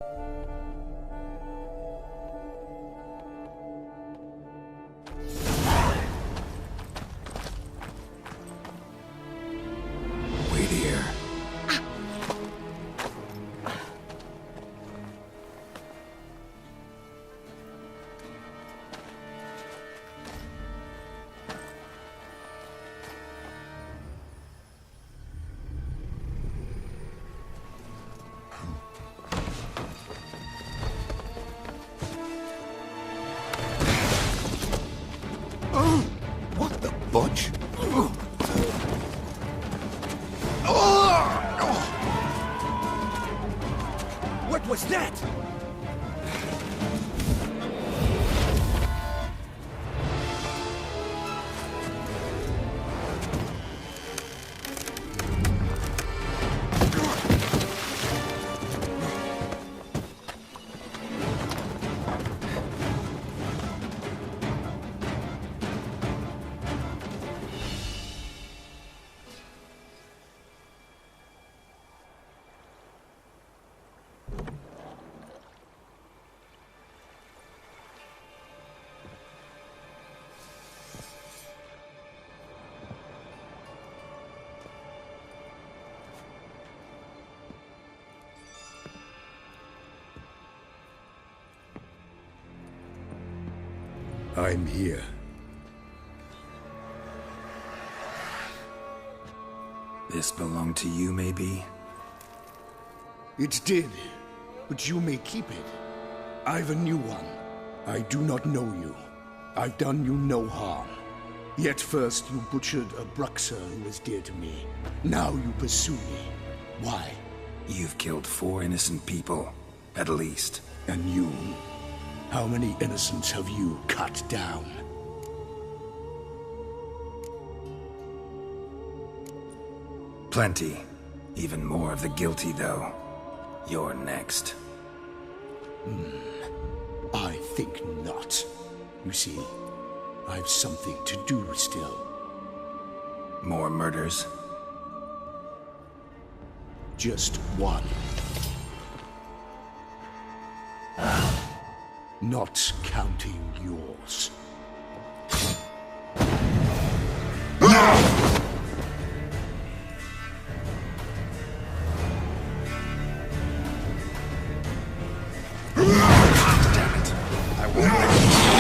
Wait here. What the fudge? What was that? I'm here. This belonged to you, maybe? It did, but you may keep it. I've a new one. I do not know you. I've done you no harm. Yet first you butchered a Bruxer who was dear to me. Now you pursue me. Why? You've killed 4 innocent people, at least. And you? How many innocents have you cut down? Plenty. Even more of the guilty, though. You're next. I think not. You see, I've something to do still. More murders? Just one. Not counting yours. Damn it. I won't let you.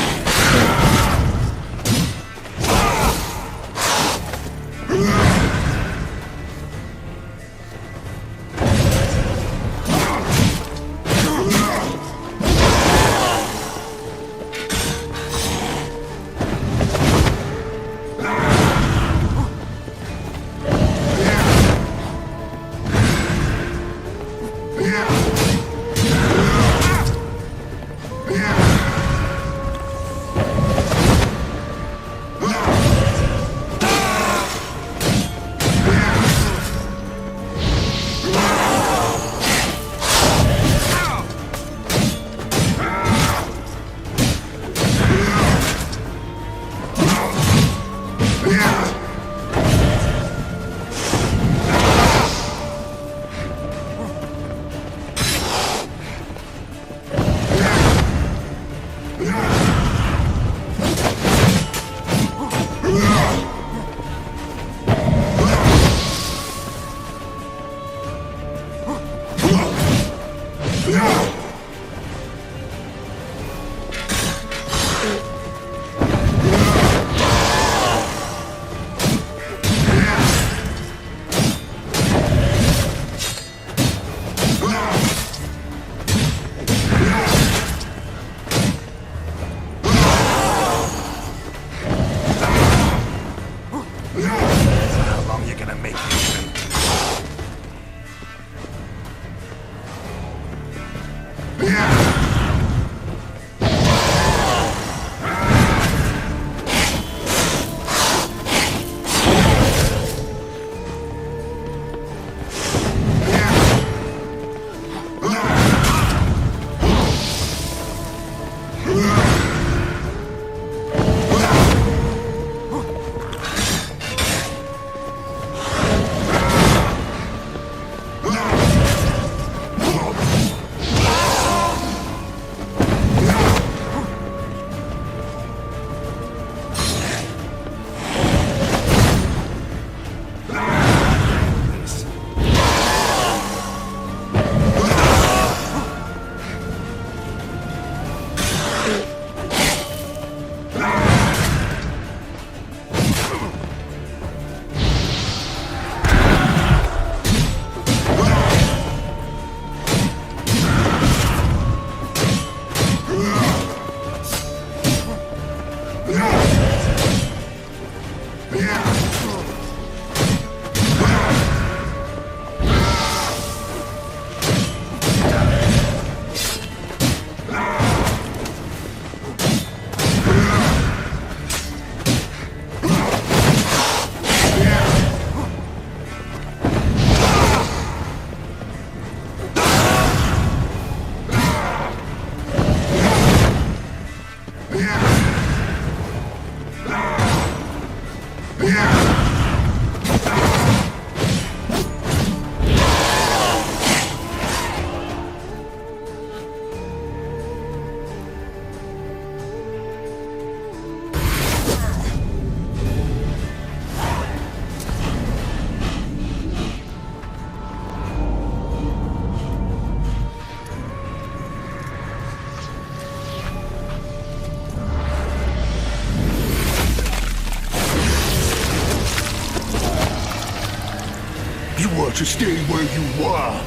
to stay where you were.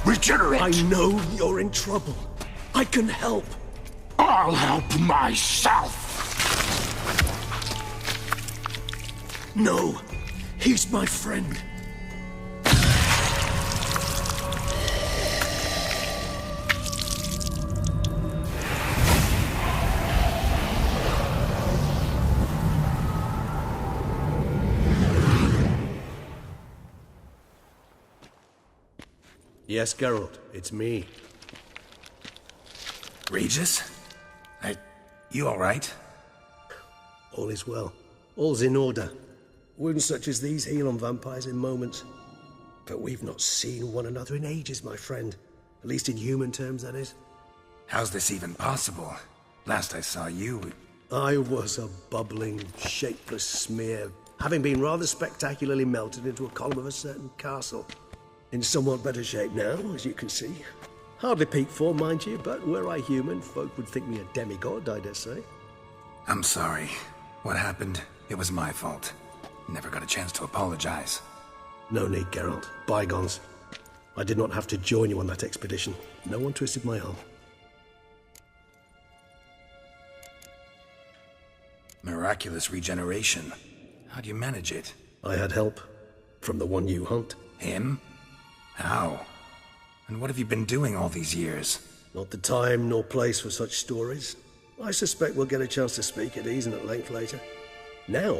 Regenerate! I know you're in trouble. I can help. I'll help myself! No, he's my friend. Yes, Geralt, it's me. Regis? You alright? All is well. All's in order. Wounds such as these heal on vampires in moments. But we've not seen one another in ages, my friend. At least in human terms, that is. How's this even possible? Last I saw you... I was a bubbling, shapeless smear, having been rather spectacularly melted into a column of a certain castle. In somewhat better shape now, as you can see. Hardly peak form, mind you, but were I human, folk would think me a demigod, I dare say. I'm sorry. What happened, it was my fault. Never got a chance to apologize. No need, Geralt. Bygones. I did not have to join you on that expedition. No one twisted my arm. Miraculous regeneration. How do you manage it? I had help. From the one you hunt. Him? How? And what have you been doing all these years? Not the time nor place for such stories. I suspect we'll get a chance to speak at ease and at length later. Now,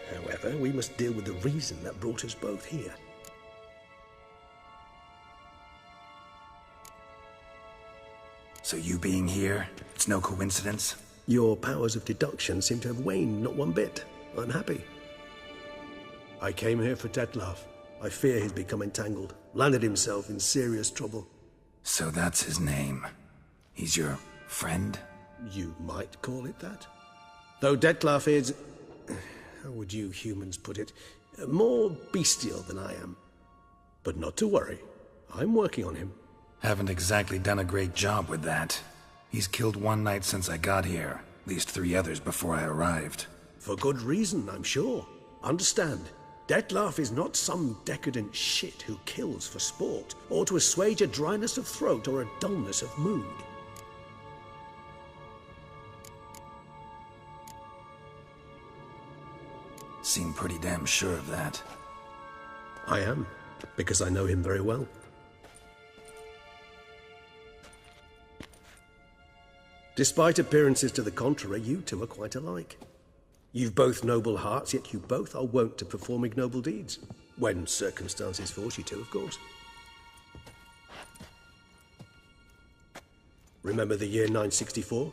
however, we must deal with the reason that brought us both here. So you being here, it's no coincidence? Your powers of deduction seem to have waned not one bit. I'm happy. I came here for Detlef. I fear he's become entangled, landed himself in serious trouble. So that's his name. He's your friend? You might call it that. Though Detlef is... how would you humans put it? More bestial than I am. But not to worry. I'm working on him. Haven't exactly done a great job with that. He's killed one knight since I got here. At least 3 others before I arrived. For good reason, I'm sure. Understand, Detlef is not some decadent shit who kills for sport, or to assuage a dryness of throat or a dullness of mood. Seem pretty damn sure of that. I am, because I know him very well. Despite appearances to the contrary, you two are quite alike. You've both noble hearts, yet you both are wont to perform ignoble deeds. When circumstances force you to, of course. Remember the year 964?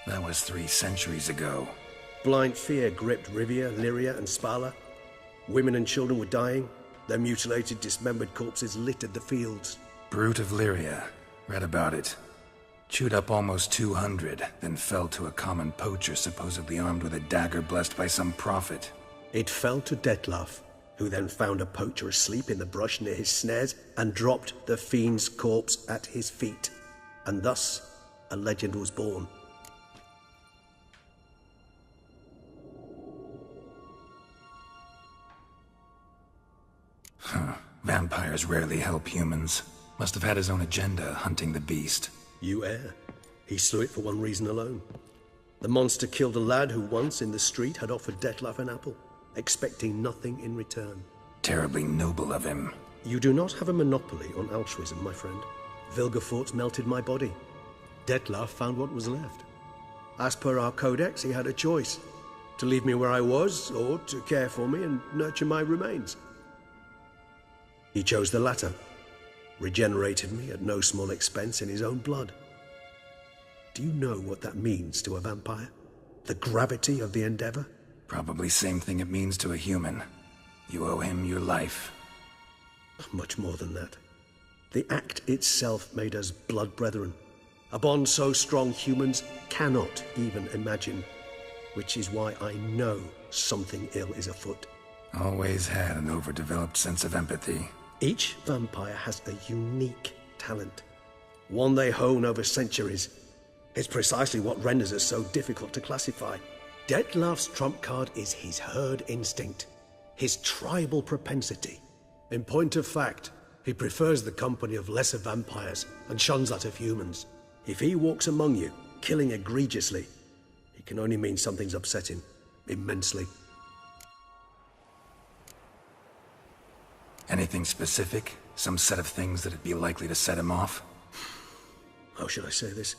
That was 3 centuries ago. Blind fear gripped Rivia, Lyria, and Spala. Women and children were dying. Their mutilated, dismembered corpses littered the fields. Brute of Lyria. Read about it. Chewed up almost 200, then fell to a common poacher supposedly armed with a dagger blessed by some prophet. It fell to Detlef, who then found a poacher asleep in the brush near his snares and dropped the fiend's corpse at his feet. And thus, a legend was born. Vampires rarely help humans. Must have had his own agenda, hunting the beast. You err. He slew it for one reason alone. The monster killed a lad who once in the street had offered Detlef an apple, expecting nothing in return. Terribly noble of him. You do not have a monopoly on altruism, my friend. Vilgefortz melted my body. Detlef found what was left. As per our codex, he had a choice. To leave me where I was, or to care for me and nurture my remains. He chose the latter. Regenerated me at no small expense in his own blood. Do you know what that means to a vampire? The gravity of the endeavor? Probably same thing it means to a human. You owe him your life. Much more than that. The act itself made us blood brethren. A bond so strong humans cannot even imagine. Which is why I know something ill is afoot. Always had an overdeveloped sense of empathy. Each vampire has a unique talent, one they hone over centuries. It's precisely what renders us so difficult to classify. Detlef's trump card is his herd instinct, his tribal propensity, In point of fact, he prefers the company of lesser vampires and shuns that of humans. If he walks among you, killing egregiously, it can only mean something's upset him immensely. Anything specific? Some set of things that'd be likely to set him off? How should I say this?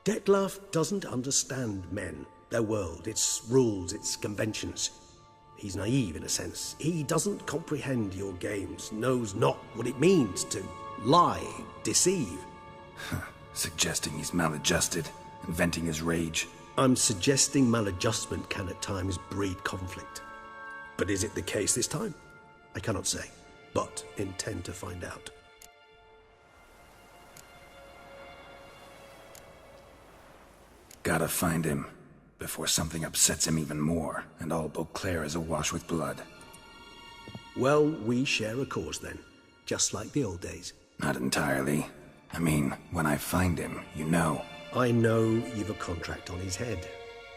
Dettlaff doesn't understand men, their world, its rules, its conventions. He's naive in a sense. He doesn't comprehend your games, knows not what it means to lie, deceive. Suggesting he's maladjusted, and venting his rage. I'm suggesting maladjustment can at times breed conflict. But is it the case this time? I cannot say, but intend to find out. Gotta find him, before something upsets him even more, and all Beauclair is awash with blood. Well, we share a cause then, just like the old days. Not entirely. I mean, when I find him, you know. I know you've a contract on his head.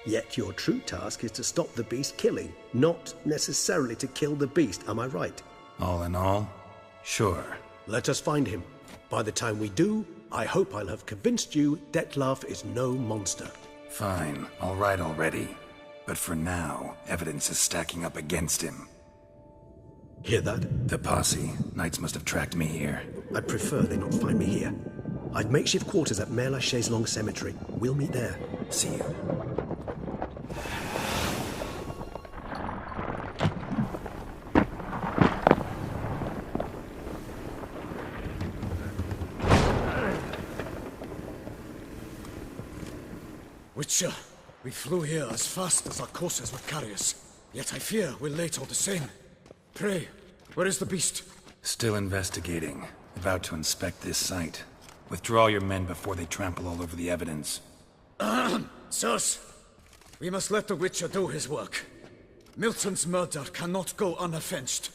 Yet your true task is to stop the beast killing, not necessarily to kill the beast, am I right? All in all, sure. Let us find him. By the time we do, I hope I'll have convinced you Dettlaff is no monster. Fine, all right already. But for now, evidence is stacking up against him. Hear that? The posse. Knights must have tracked me here. I'd prefer they not find me here. I've makeshift quarters at Mère Lachaise Long Cemetery. We'll meet there. See you. Witcher, we flew here as fast as our courses would carry us. Yet I fear we're late all the same. Pray, where is the beast? Still investigating. About to inspect this site. Withdraw your men before they trample all over the evidence. Sirs, we must let the Witcher do his work. Milton's murder cannot go unavenged.